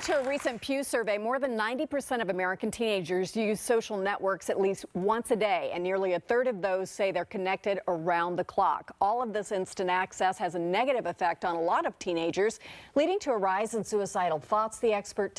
to a recent Pew survey, more than 90% of American teenagers use social networks at least once a day, and nearly a third of those say they're connected around the clock. All of this instant access has a negative effect on a lot of teenagers, leading to a rise in suicidal thoughts, the experts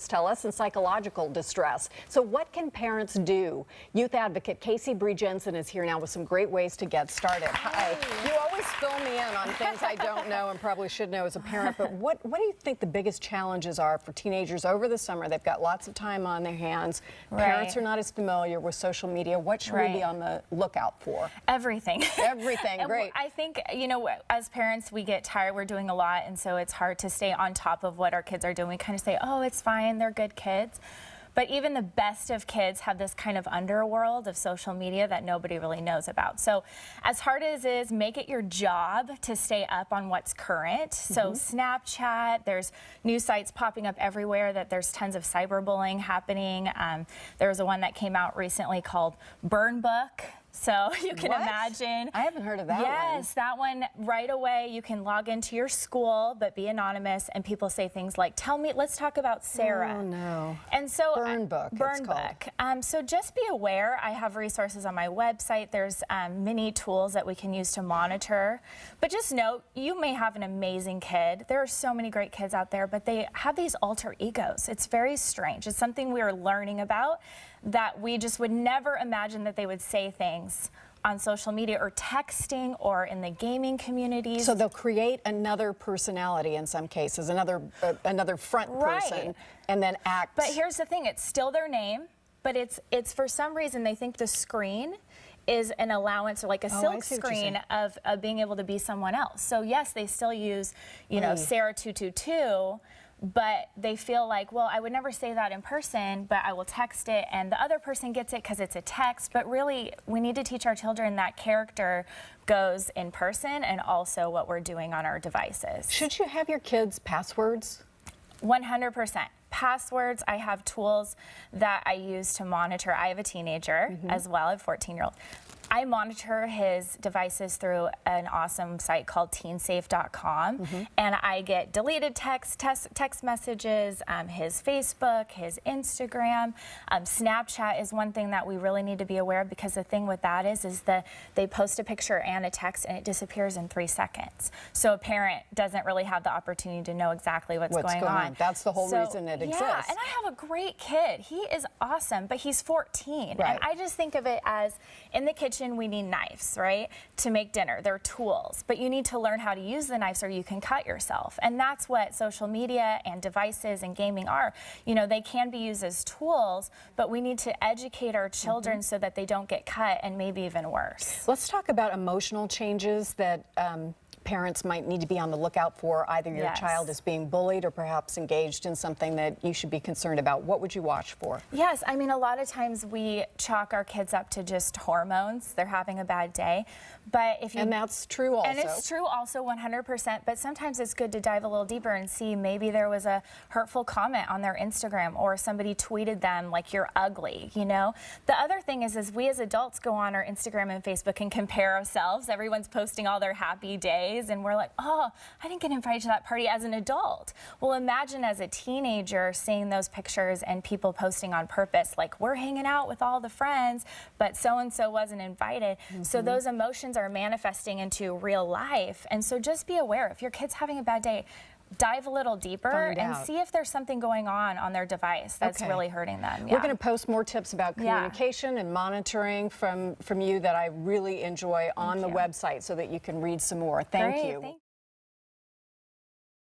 tell us, and psychological distress. So what can parents do? Youth advocate Kacee Bree Jensen is here now with some great ways to get started. Hi. You always fill me in on things I don't know and probably should know as a parent, but what do you think the biggest challenges are for teenagers over the summer? They've got lots of time on their hands. Parents are not as familiar with social media. What should we be on the lookout for? Everything. Everything, great. I think, you know, as parents, we get tired. We're doing a lot, and so it's hard to stay on top of what our kids are doing. We kind of say, oh, it's fine, they're good kids. But even the best of kids have this kind of underworld of social media that nobody really knows about. So as hard as it is, make it your job to stay up on what's current. So Snapchat, there's new sites popping up everywhere that there's tons of cyberbullying happening. There was one that came out recently called Burn Book. So you can imagine. I haven't heard of that one. Yes, that one right away. You can log into your school, but be anonymous, and people say things like, "Tell me, let's talk about Sarah." Oh no. And so Burn Book. Burn Book. So just be aware. I have resources on my website. There's many tools that we can use to monitor. But just note, you may have an amazing kid. There are so many great kids out there, but they have these alter egos. It's very strange. It's something we are learning about that we just would never imagine that they would say things on social media or texting or in the gaming communities. So they'll create another personality in some cases, another front person, and then act. But here's the thing, it's still their name, but it's for some reason they think the screen is an allowance or like a silk screen of being able to be someone else. So yes, they still use, you know, Sarah 222, but they feel like, well, I would never say that in person, but I will text it, and the other person gets it because it's a text. But really, we need to teach our children that character goes in person and also what we're doing on our devices. Should you have your kids' passwords? 100%. Passwords, I have tools that I use to monitor. I have a teenager as well, a 14-year-old. I monitor his devices through an awesome site called teensafe.com, and I get deleted text messages, his Facebook, his Instagram. Snapchat is one thing that we really need to be aware of, because the thing with that is that they post a picture and a text and it disappears in 3 seconds. So a parent doesn't really have the opportunity to know exactly what's going on. That's the whole reason it exists. Yeah, and I have a great kid. He is awesome, but he's 14. And I just think of it as, in the kitchen, we need knives, right, to make dinner. They're tools, but you need to learn how to use the knives or you can cut yourself. And that's what social media and devices and gaming are. You know, they can be used as tools, but we need to educate our children so that they don't get cut and maybe even worse. Let's talk about emotional changes that parents might need to be on the lookout for. Either your child is being bullied or perhaps engaged in something that you should be concerned about. What would you watch for? Yes, I mean, a lot of times we chalk our kids up to just hormones. They're having a bad day. But if you, and that's true also. And it's true also 100%, but sometimes it's good to dive a little deeper and see maybe there was a hurtful comment on their Instagram, or somebody tweeted them like, you're ugly, you know? The other thing is we as adults go on our Instagram and Facebook and compare ourselves. Everyone's posting all their happy days, and we're like, oh, I didn't get invited to that party as an adult. Well, imagine as a teenager seeing those pictures and people posting on purpose, like, we're hanging out with all the friends, but so-and-so wasn't invited. So those emotions are manifesting into real life. And so just be aware, if your kid's having a bad day, dive a little deeper and see if there's something going on their device that's really hurting them. We're going to post more tips about communication and monitoring from you that I really enjoy on the website so that you can read some more. Thank you.